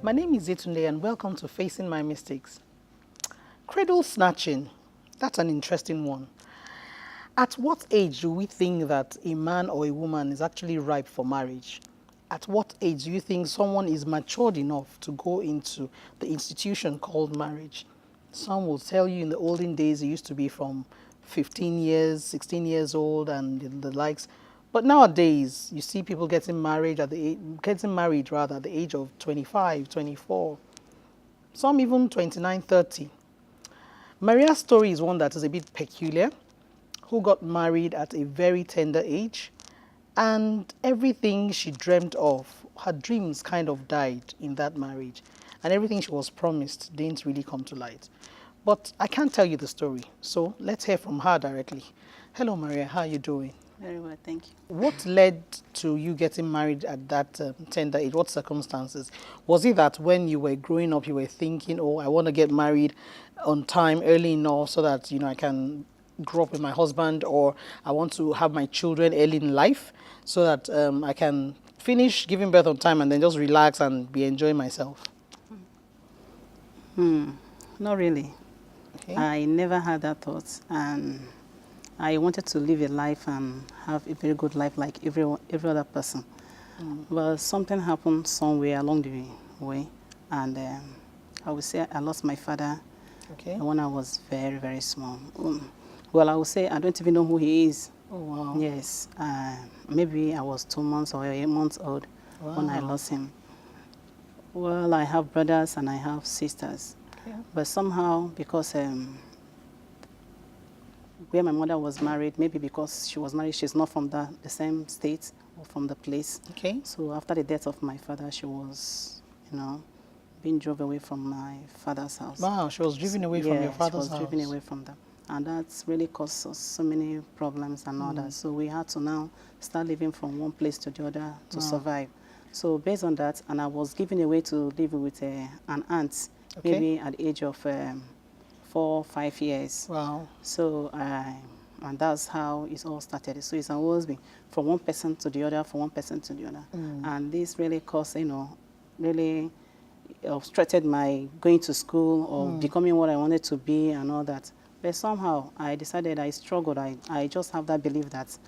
My name is Yetunde and welcome to Facing My Mistakes. Cradle snatching, that's an interesting one. At what age do we think that a man or a woman is actually ripe for marriage? At what age do you think someone is matured enough to go into the institution called marriage? Some will tell you in the olden days it used to be from 15 years, 16 years old and the likes. But nowadays, you see people getting married at the age of 25, 24, some even 29, 30. Maria's story is one that is a bit peculiar, who got married at a very tender age, and everything she dreamt of, her dreams kind of died in that marriage, and everything she was promised didn't really come to light. But I can't tell you the story, so let's hear from her directly. Hello, Maria, how are you doing? Very well, thank you. What led to you getting married at that tender age? What circumstances? Was it that when you were growing up, you were thinking, oh, I want to get married on time, early enough, so that, I can grow up with my husband, or I want to have my children early in life so that I can finish giving birth on time and then just relax and be enjoying myself? Not really. Okay. I never had that thought, and I wanted to live a life and have a very good life like every other person. But something happened somewhere along the way, and I would say I lost my father when I was very, very small. Well, I would say I don't even know who he is. Oh, wow. Yes, maybe I was 2 months or 8 months old when I lost him. Well, I have brothers and I have sisters. Yeah. But somehow, because where my mother was married, maybe because she was married, she's not from the same state or from the place. Okay. So after the death of my father, she was, being driven away from my father's house. Wow, she was driven away from your father's house. She was driven away from them. And that's really caused us so many problems and all that. So we had to now start living from one place to the other to survive. So based on that, and I was given away to live with an aunt, maybe at the age of 4 or 5 years. Wow. So, and that's how it all started. So it's always been from one person to the other, from one person to the other. And this really caused, really obstructed my going to school or becoming what I wanted to be and all that. But somehow I decided I struggled. I just have that belief that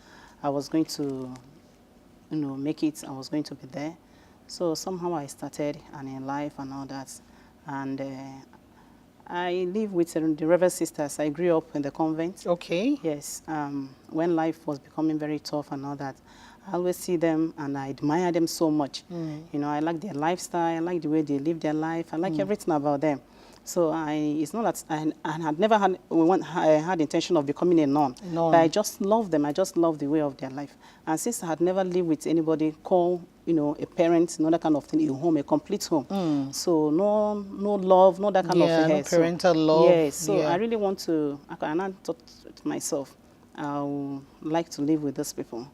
I was going to, make it. I was going to be there. So somehow I started and in life and all that. And I live with the Reverend Sisters. I grew up in the convent. Okay. Yes. When life was becoming very tough and all that, I always see them and I admire them so much. I like their lifestyle. I like the way they live their life. I like everything about them. So it's not that I had never had the intention of becoming a nun. But I just love them. I just love the way of their life. And since I had never lived with anybody called, a parent, no that kind of thing, a home, a complete home. So no love, no that kind of thing. No parental love. Yes. So I really want to, and I thought to myself, I would like to live with these people.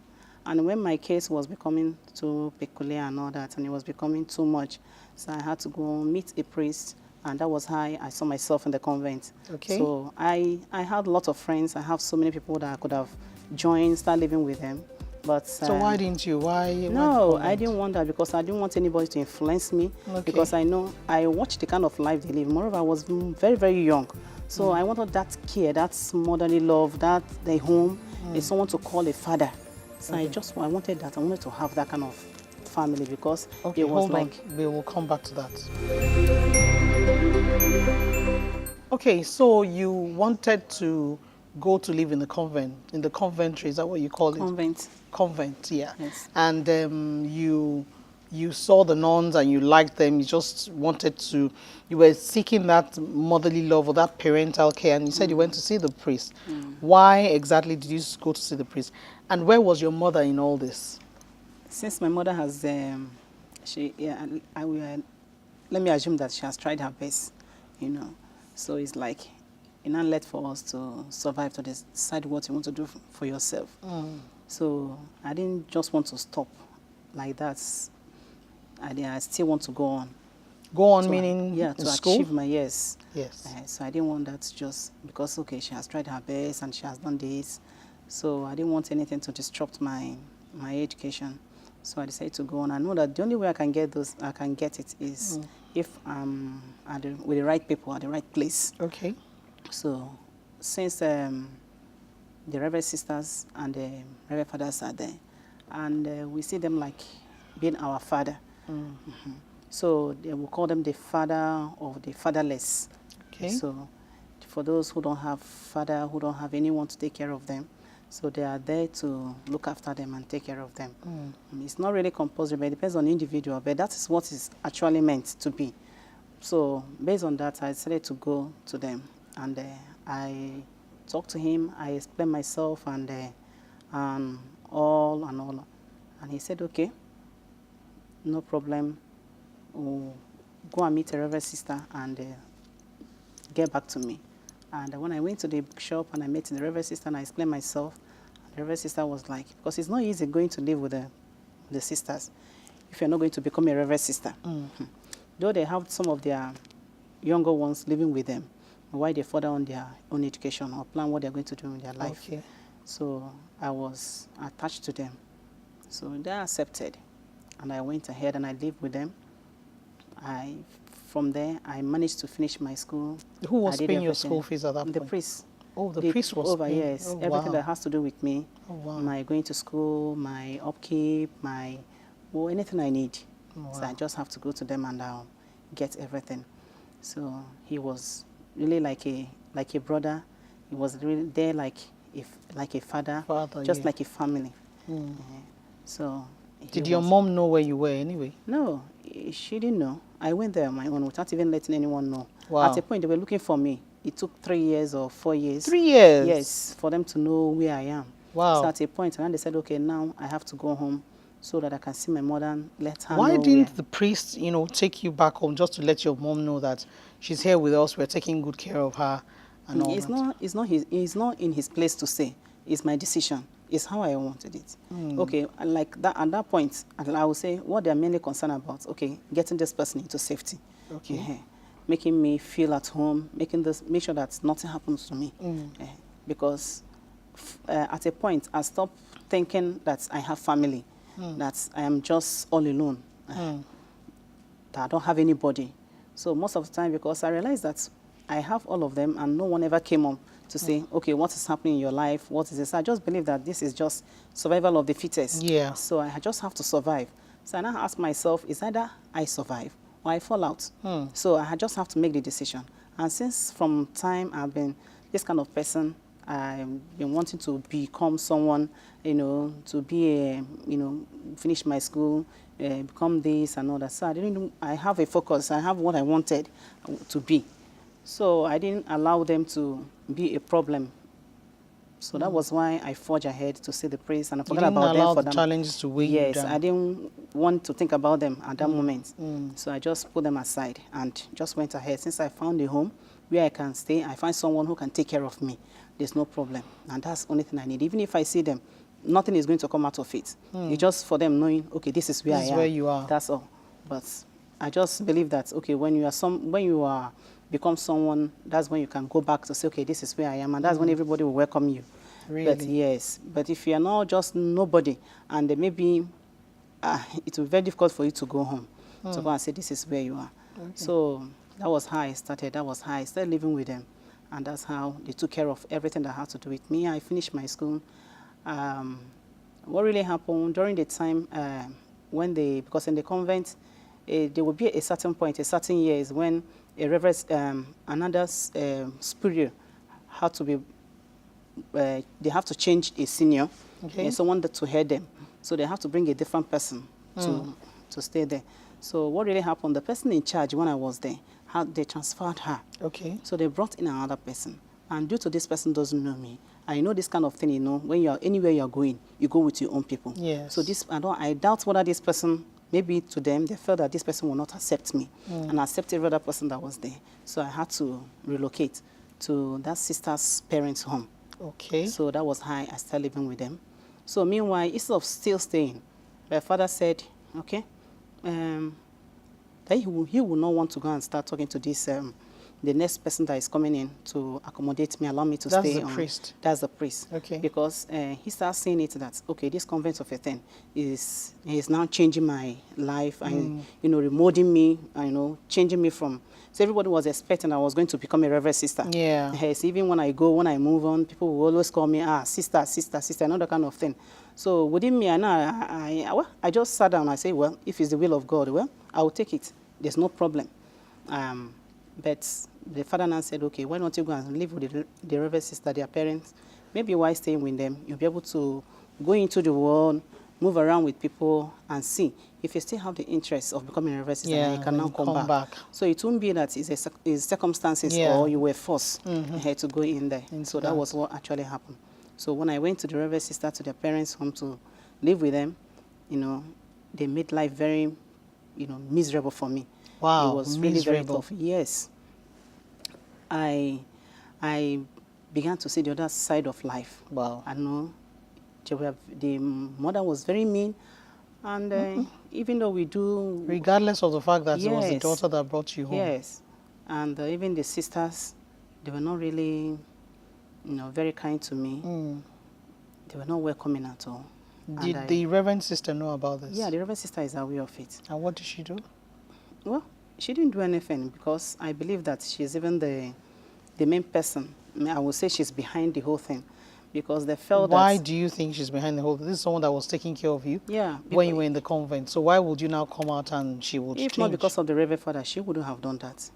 And when my case was becoming too peculiar and all that, and it was becoming too much, so I had to go meet a priest. And that was how I saw myself in the convent. Okay. So I had a lot of friends. I have so many people that I could have joined, start living with them. But so why didn't you? Why? No, I didn't want that because I didn't want anybody to influence me. Because I know I watched the kind of life they live. Moreover, I was very, very young. So I wanted that care, that motherly love, that the home, is someone to call a father. So I wanted that. I wanted to have that kind of family because it was like... We will come back to that. Okay, so you wanted to go to live in the convent, in the conventry, is that what you call it? Convent. Convent, yeah. Yes. And you saw the nuns and you liked them, you just wanted to, you were seeking that motherly love or that parental care, and you said you went to see the priest. Why exactly did you go to see the priest? And where was your mother in all this? Since my mother has, let me assume that she has tried her best, So it's like, not left for us to survive, to decide what you want to do for yourself. So I didn't just want to stop like that. I still want to go on. Go on, meaning to school? achieve my yes. Yes. So I didn't want that just because, she has tried her best and she has done this. So I didn't want anything to disrupt my education. So I decided to go on. I know that the only way I can get it is if I'm with the right people at the right place. Okay. So since the Reverend Sisters and the Reverend Fathers are there, and we see them like being our father. So they will call them the father of the fatherless. Okay. So for those who don't have father, who don't have anyone to take care of them, so they are there to look after them and take care of them. It's not really compulsory, but it depends on the individual, but that is what is actually meant to be. So based on that, I decided to go to them, and I talked to him, I explained myself and all, and he said, okay, no problem, we'll go and meet a Reverend Sister and get back to me. And when I went to the bookshop and I met the Reverend Sister and I explained myself, the Reverend Sister was like, because it's not easy going to live with the sisters if you're not going to become a Reverend Sister. Though they have some of their younger ones living with them, while they further on their own education or plan what they're going to do in their life. Okay. So I was attached to them. So they accepted. And I went ahead and I lived with them. From there, I managed to finish my school. Who was I did paying your everything. school fees at that The point? priest. Oh, the priest was over, paying. yes. Oh, Everything wow. that has to do with me. Oh, wow. My going to school, my upkeep, anything I need. Oh, So wow. I just have to go to them and I'll get everything. So he was really like a brother. He was really there like a father, just yeah. like a family. So Did your mom know where you were anyway? No, she didn't know. I went there on my own without even letting anyone know. Wow. At a point, they were looking for me. It took 3 years or 4 years. 3 years? Yes, for them to know where I am. Wow. So at a point, and they said, okay, now I have to go home so that I can see my mother and let her Why know didn't the priest, take you back home just to let your mom know that she's here with us, we're taking good care of her and all that? It's not in his place to say. It's my decision. It's how I wanted it. Okay, like that at that point, I will say what they're mainly concerned about. Okay, getting this person into safety. Okay. Making me feel at home, make sure that nothing happens to me. Because at a point, I stopped thinking that I have family, that I am just all alone, that I don't have anybody. So most of the time, because I realized that I have all of them and no one ever came on to say, okay, what is happening in your life? What is this? I just believe that this is just survival of the fittest. Yeah. So I just have to survive. So I now ask myself, is either I survive or I fall out. So I just have to make the decision. And since from time I've been this kind of person, I've been wanting to become someone, to be finish my school, become this and all that. So I have a focus. I have what I wanted to be. So I didn't allow them to be a problem. So that was why I forged ahead to see the priest, and I forgot about them. You didn't allow for the them. challenges to weigh you down. Yes, I didn't want to think about them at that moment. So I just put them aside and just went ahead. Since I found a home where I can stay, I find someone who can take care of me. There's no problem. And that's the only thing I need. Even if I see them, nothing is going to come out of it. It's just for them knowing, okay, this is where I am. This is where you are. That's all. But I just believe that, okay, when you become someone, that's when you can go back to say, okay, this is where I am, and that's when everybody will welcome you. Really? But yes, but if you are not just nobody, and then maybe it will be very difficult for you to go home, to go and say this is where you are. Okay. So that was how I started. That was how I started living with them, and that's how they took care of everything that had to do with me. I finished my school. What really happened during the time because in the convent, there will be a certain point, a certain years when a reverend, another superior had to be, they have to change a senior, someone to head them. So they have to bring a different person to stay there. So what really happened, the person in charge when I was there, they transferred her. Okay. So they brought in another person. And due to this person doesn't know me, I know this kind of thing, when you're anywhere you're going, you go with your own people. Yes. So I doubt whether this person, maybe to them, they felt that this person will not accept me and accept every other person that was there. So I had to relocate to that sister's parents' home. Okay. So that was how I started living with them. So meanwhile, instead of still staying, my father said, okay, that he will not want to go and start talking to this the next person that is coming in to accommodate me, allow me to That's stay the on. priest. That's the priest. Okay. Because he starts seeing it that, okay, this convent of Ethel is now changing my life and, you know, remolding me, and, you know, changing me from. So everybody was expecting I was going to become a reverend sister. Yeah. Yes, even when I move on, people will always call me, sister, sister, sister, another kind of thing. So within me, I just sat down and I say, well, if it's the will of God, well, I will take it. There's no problem. But the father now said, okay, why don't you go and live with the reverend sister, their parents? Maybe while staying with them, you'll be able to go into the world, move around with people, and see. If you still have the interest of becoming a reverend sister, then you can now come back. So it won't be that it's circumstances or you were forced to go in there. So that was what actually happened. So when I went to the reverend sister, to their parents' home to live with them, you know, they made life very, you know, miserable for me. Wow, it was really very tough. Yes, I began to see the other side of life. Wow. I know the mother was very mean, and even though we do, regardless of the fact that it was the daughter that brought you home. Yes, and even the sisters, they were not really, you know, very kind to me. They were not welcoming at all. Did the reverend sister know about this? Yeah, the reverend sister is aware of it. And what did she do? Well, she didn't do anything because I believe that she's even the main person. I would say she's behind the whole thing because they felt Why do you think she's behind the whole thing? This is someone that was taking care of you when you were in the convent. So why would you now come out and she would change? If not because of the Reverend Father, she wouldn't have done that.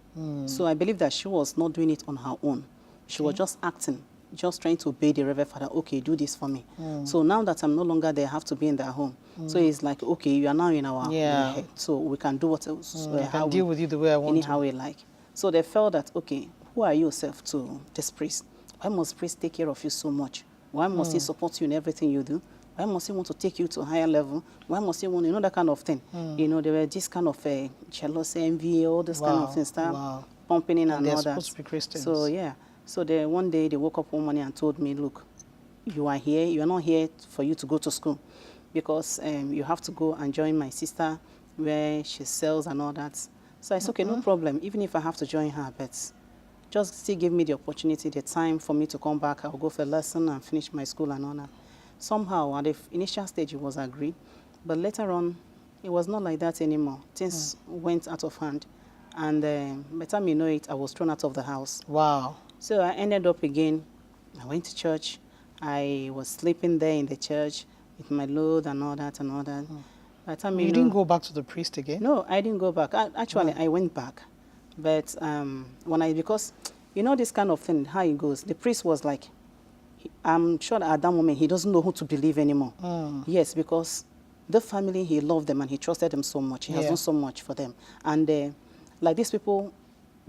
So I believe that she was not doing it on her own. She was just acting, just trying to obey the Reverend Father. Okay, do this for me. So now that I'm no longer there, I have to be in their home. So it's like, okay, you are now in our head. So we can do what I can deal with you the way I want anyhow we like. So they felt that, okay, who are you yourself to this priest? Why must priest take care of you so much? Why must he support you in everything you do? Why must he want to take you to a higher level? Why must he want, you know, that kind of thing? You know, there were this kind of jealousy, envy, all this kind of things start pumping in and all that. They're supposed to be Christians. So, yeah. So one day they woke up one morning and told me, look, you are here. You are not here for you to go to school because you have to go and join my sister where she sells and all that. So I said, okay, no problem. Even if I have to join her, but just still give me the opportunity, the time for me to come back. I'll go for a lesson and finish my school and all that. Somehow, at the initial stage, it was agreed. But later on, it was not like that anymore. Things went out of hand. And by the time you know it, I was thrown out of the house. Wow. So I ended up again. I went to church. I was sleeping there in the church with my load and all that and all that. By the time you didn't go back to the priest again? No, I didn't go back. Actually, I went back. But because you know this kind of thing, how it goes, the priest was like, I'm sure that at that moment he doesn't know who to believe anymore. Yes, because the family, he loved them and he trusted them so much. He has done so much for them. And like these people,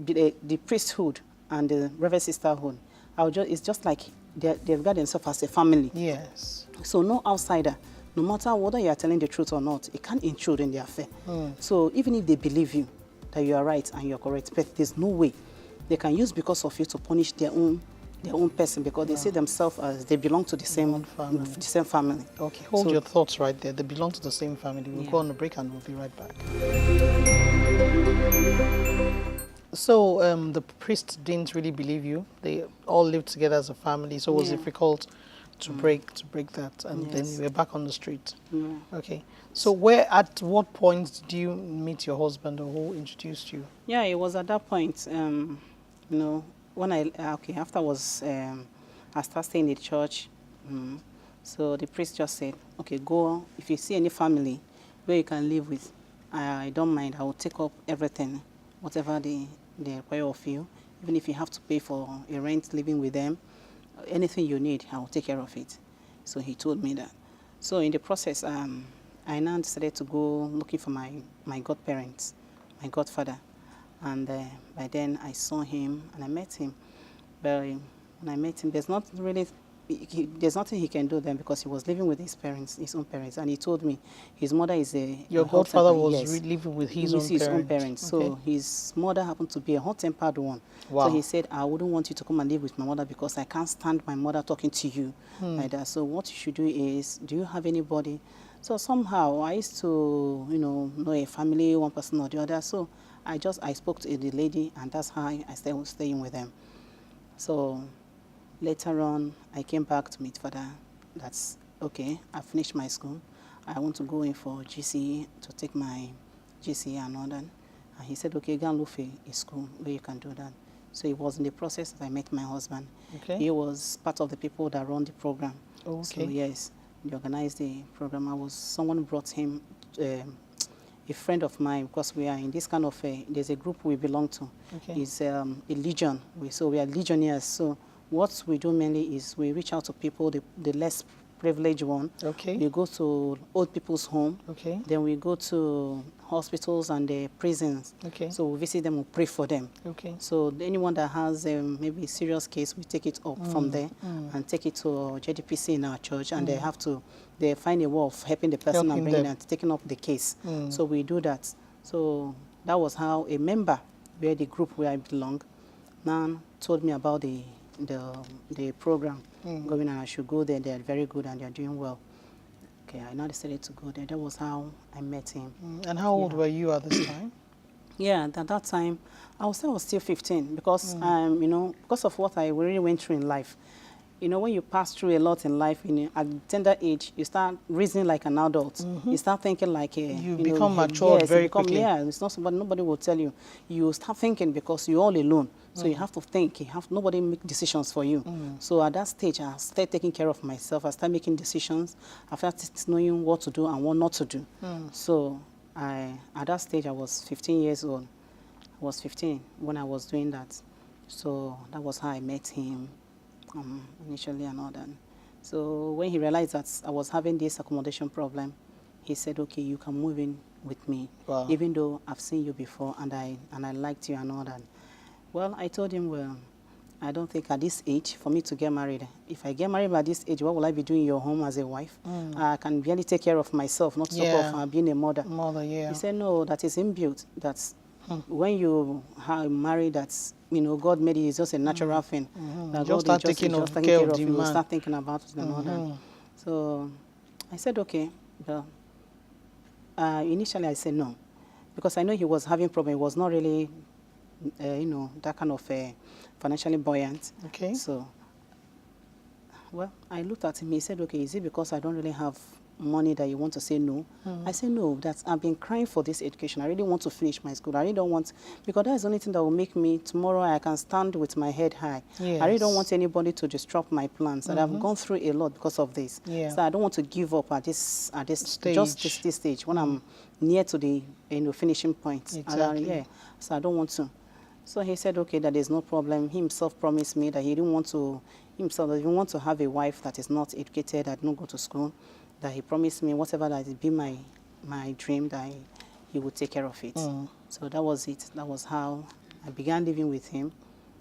the priesthood and the reverend sisterhood, it's just like they regard themselves as a family. Yes. So no outsider, no matter whether you are telling the truth or not, it can't intrude in their affair. So even if they believe you, that you are right and you are correct, but there's no way they can use because of you to punish their own person because they see themselves as they belong to the same family. Okay, hold your thoughts right there. They belong to the same family. We'll go on a break and we'll be right back. So the priest didn't really believe you. They all lived together as a family, so it was difficult to break that, and then you were back on the street. Okay. So at what point did you meet your husband, or who introduced you? Yeah, it was at that point. You know, when after I started staying in the church. So the priest just said, okay, go. If you see any family where you can live with, I don't mind. I will take up everything, whatever they require of you. Even if you have to pay for a rent living with them, anything you need, I will take care of it. So he told me that. So in the process, I now decided to go looking for my godparents, my godfather. And by then I saw him and I met him. But when I met him, there's nothing he can do then because he was living with his own parents. And he told me his mother is Your godfather was living with his own parents. Okay. So his mother happened to be a hot-tempered one. Wow. So he said, I wouldn't want you to come and live with my mother because I can't stand my mother talking to you like that. So what you should do is, do you have anybody? So somehow I used to, know a family, one person or the other. So I spoke to the lady, and that's how I started staying with them. So later on, I came back to meet father. That's okay. I finished my school. I want to go in for GCE to take my GCE and all that. And he said, okay, go and look for a school where you can do that. So it was in the process that I met my husband. Okay. He was part of the people that run the program. Okay. So yes, they organized the program. Someone brought him, a friend of mine, because we are in this kind of there's a group we belong to. Okay. It's a legion. So we are legionnaires. So what we do mainly is we reach out to people, the less privileged one. Okay. We go to old people's home. Okay. Then we go to hospitals and the prisons. Okay. So we visit them, we pray for them. Okay. So anyone that has maybe a serious case, we take it up from there and take it to JDPC in our church, and they find a way of helping the person and bringing and taking up the case. So we do that. So that was how a member where the group where I belong now told me about the program going, and I should go there. They are very good and they are doing well. Okay, I now decided to go there. That was how I met him. And how old were you at this time? Yeah, at that time, I was still 15 because, you know, because of what I really went through in life. You know, when you pass through a lot in life, at tender age, you start reasoning like an adult. You start thinking like a... You become matured very quickly. Yeah, it's not somebody, nobody will tell you. You start thinking because you're all alone. So you have to think. Nobody make decisions for you. So at that stage, I started taking care of myself. I started making decisions. I started knowing what to do and what not to do. So at that stage, I was 15 years old. I was 15 when I was doing that. So that was how I met him. Initially and all that. So when he realized that I was having this accommodation problem, he said, okay, you can move in with me. Wow. Even though I've seen you before and I liked you and all that. Well, I told him, well, I don't think at this age for me to get married. If I get married by this age, what will I be doing in your home as a wife? I can barely take care of myself, not talk of being a mother. Yeah. He said, no, that is inbuilt. That's when you marry, that's, you know, God made it, it's just a natural thing. That Just start taking care of the you, man. start thinking about it and all that. So I said, okay. Well, initially I said no, because I know he was having problem. He was not really, you know, that kind of financially buoyant. Okay. So, well, I looked at him. He said, okay, is it because I don't really have money that you want to say no? I said, no, that I've been crying for this education. I really want to finish my school. I really don't want, because that is the only thing that will make me, tomorrow I can stand with my head high. Yes. I really don't want anybody to disrupt my plans. And I've gone through a lot because of this. Yeah. So I don't want to give up at this Stage. just this stage when I'm near to the finishing point. Exactly. Yeah. So I don't want to. So he said, okay, that there's no problem. He himself promised me that he didn't want to, that he want to have a wife that is not educated, that don't go to school, that he promised me whatever that would be my dream, that he would take care of it. So that was it. That was how I began living with him.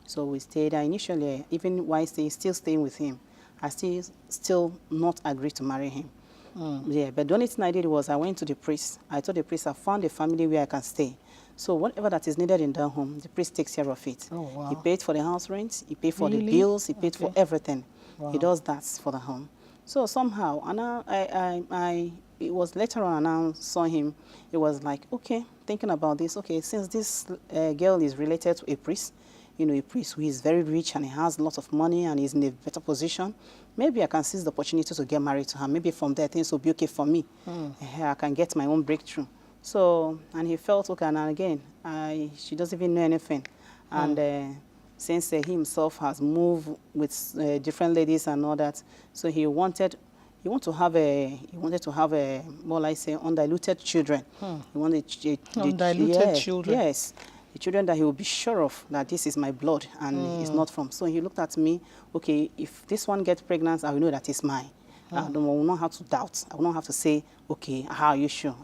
So we stayed. Initially, even while still staying with him, I still not agreed to marry him. Yeah, but the only thing I did was I went to the priest. I told the priest I found a family where I can stay. So whatever that is needed in that home, the priest takes care of it. Oh, wow. He paid for the house rent, he paid for Really? the bills, he paid for everything. Wow. He does that for the home. So somehow, and it was later on, and I saw him, it was like, okay, thinking about this, okay, since this girl is related to a priest, you know, a priest who is very rich and he has lots of money and is in a better position, maybe I can seize the opportunity to get married to her. Maybe from there, things will be okay for me. I can get my own breakthrough. So, and he felt, okay, and again, she doesn't even know anything. And since he himself has moved with different ladies and all that, so he wanted to have more like say undiluted children. He wanted Undiluted children. Yes, the children that he will be sure of that this is my blood and it's not from. So he looked at me, okay, if this one gets pregnant, I will know that it's mine. I will not have to doubt. I will not have to say, okay, how are you sure?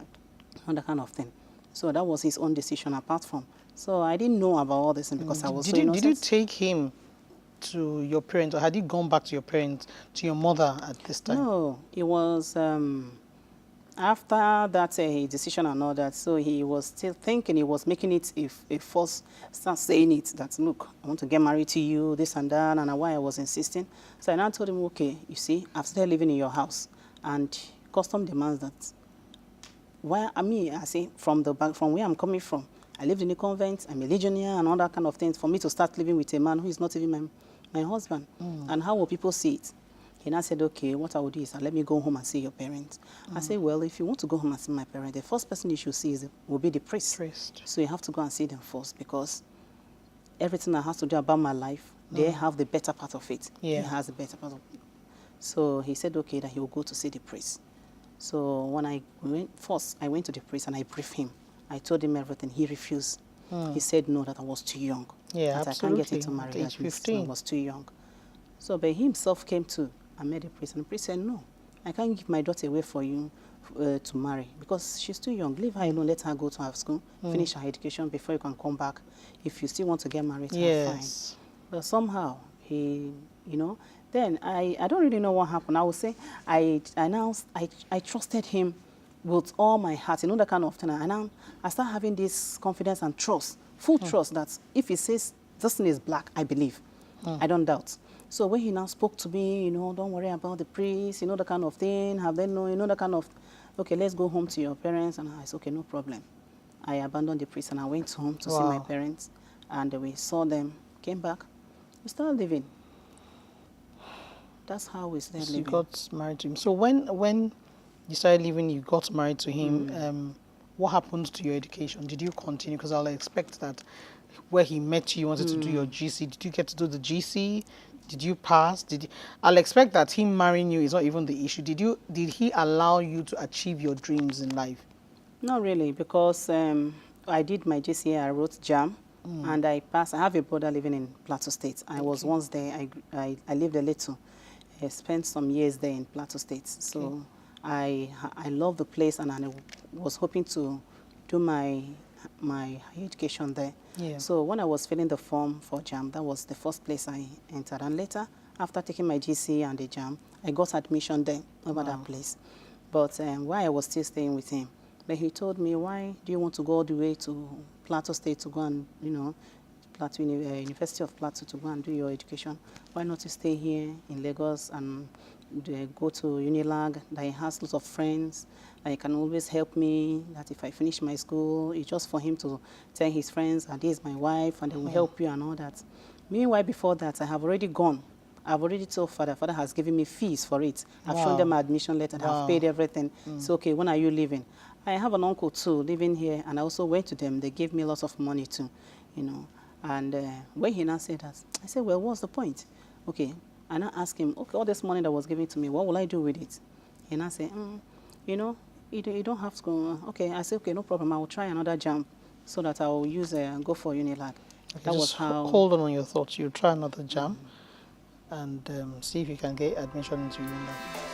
Not that kind of thing. So that was his own decision apart from. So I didn't know about all this because I was so innocent. Did you take him to your parents, or had you gone back to your parents, to your mother at this time? No, it was after that decision and all that. So he was still thinking, he was making it a force, start saying it, that look, I want to get married to you, this and that, and why I was insisting. So I now told him, okay, you see, I've started living in your house, and custom demands that. Why, I say, from where I'm coming from, I lived in a convent, I'm a legionnaire and all that kind of things, for me to start living with a man who is not even my husband. And how will people see it? He now said, okay, what I will do is let me go home and see your parents. I said, well, if you want to go home and see my parents, the first person you should see will be the priest. So you have to go and see them first, because everything that has to do about my life, they have the better part of it. Yeah. He has the better part of it. So he said, okay, that he will go to see the priest. So when I went to the priest and I briefed him. I told him everything. He refused. He said no, that I was too young. Yeah, that absolutely. I can't get into marriage. At age 15. I was too young. So but he himself came to and met the priest. And the priest said, no, I can't give my daughter away for you to marry, because she's too young. Leave her alone. Let her go to her school, finish her education before you can come back. If you still want to get married, fine. But somehow he, then I don't really know what happened. I would say I trusted him with all my heart, that kind of thing. And now I start having this confidence and trust, full trust, that if he says this thing is black, I believe. I don't doubt. So when he now spoke to me, don't worry about the priest, the kind of thing, have they know, the kind of, okay, let's go home to your parents. And I said, okay, no problem. I abandoned the priest and I went home to see my parents. And we saw them, came back, we started living. That's how we started living. You got married to him. So when you started living, you got married to him, what happened to your education? Did you continue? Because I'll expect that where he met you, you wanted to do your GC. Did you get to do the GC? Did you pass? I'll expect that him marrying you is not even the issue. Did he allow you to achieve your dreams in life? Not really, because I did my GCA, I wrote JAM, and I passed. I have a brother living in Plateau State. I was once there. I lived a little. I spent some years there in Plateau State. So I love the place, and I was hoping to do my higher education there. Yeah. So when I was filling the form for JAM, that was the first place I entered. And later, after taking my GC and the JAM, I got admission there over that place. But while I was still staying with him, but he told me, why do you want to go all the way to Plateau State to go and, Plateau University of Plateau to go and do your education? Why not you stay here in Lagos and go to Unilag, that he has lots of friends, that he can always help me, that if I finish my school, it's just for him to tell his friends, and this is my wife, and they will help you and all that. Meanwhile, before that, I have already gone. I've already told Father. Father has given me fees for it. I've shown them my admission letter. I've paid everything. So, okay, when are you leaving? I have an uncle, too, living here, and I also went to them. They gave me lots of money, too, And when he now said that, I said, well, what's the point? Okay. And I asked him, okay, all this money that was given to me, what will I do with it? And I said, you don't have to go. Okay. I said, okay, no problem. I will try another JAM so that I will use go for Unilag. Okay, that was how. Hold on your thoughts. You try another JAM and see if you can get admission into Unilag.